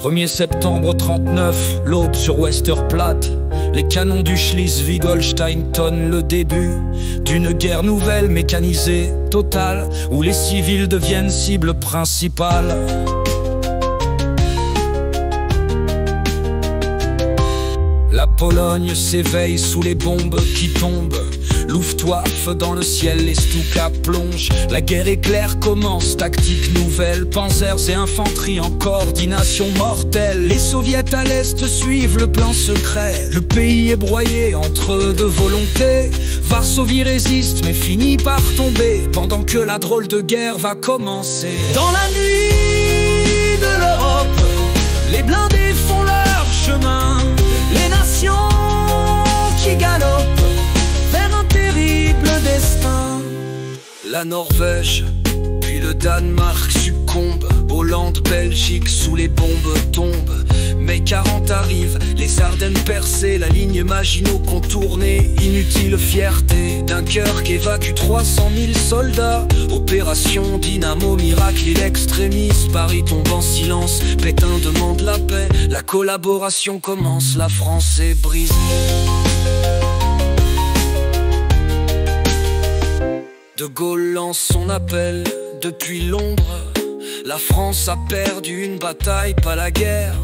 1er septembre 39, l'aube sur Westerplatte. Les canons du Schleswig-Holstein tonnent le début d'une guerre nouvelle, mécanisée, totale, où les civils deviennent cible principale. La Pologne s'éveille sous les bombes qui tombent. Luftwaffe dans le ciel, les Stuka plongent. La guerre éclair commence, tactique nouvelle. Panzers et infanterie en coordination mortelle. Les soviets à l'est suivent le plan secret. Le pays est broyé entre deux volontés. Varsovie résiste mais finit par tomber, pendant que la drôle de guerre va commencer. Dans la nuit de l'Europe, les blindés font leur chemin. Les nations qui galopent vers un terrible destin. La Norvège, puis le Danemark succombe. Hollande, Belgique, sous les bombes tombent. Mai 40 arrive, les Ardennes percées, la ligne Maginot contournée. Inutile fierté, Dunkerque évacue 300 000 soldats. Opération Dynamo, miracle in extremis. Paris tombe en silence, Pétain demande la paix. La collaboration commence, la France est brisée. De Gaulle lance son appel depuis Londres. La France a perdu une bataille, pas la guerre.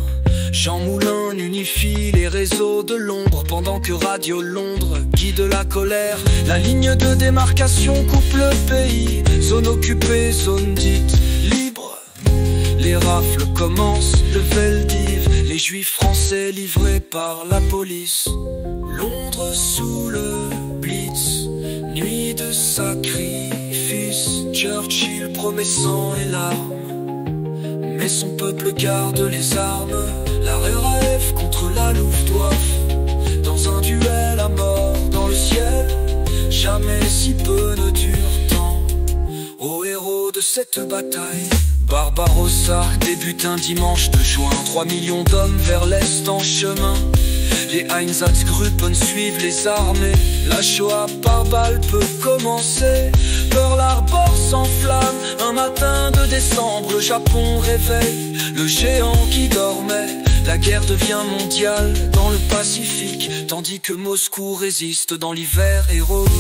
Jean Moulin unifie les réseaux de Londres, pendant que Radio Londres guide la colère. La ligne de démarcation coupe le pays, zone occupée, zone dite libre. Les rafles commencent, le Veldiv, les juifs français livrés par la police. Londres sous le Blitz, nuit de sacrifice. Churchill promet sang et larmes, mais son peuple garde les armes. La RAF contre la Luftwaffe, dans un duel à mort dans le ciel. Jamais si peu ne dure tant. Ô héros de cette bataille, Barbarossa débute un dimanche de juin. 3 millions d'hommes vers l'est en chemin. Les Einsatzgruppen suivent les armées. La Shoah par balle peut commencer. Pearl Harbor s'enflamme. Un matin de décembre, le Japon réveille le géant qui dormait. La guerre devient mondiale dans le Pacifique, tandis que Moscou résiste dans l'hiver héroïque.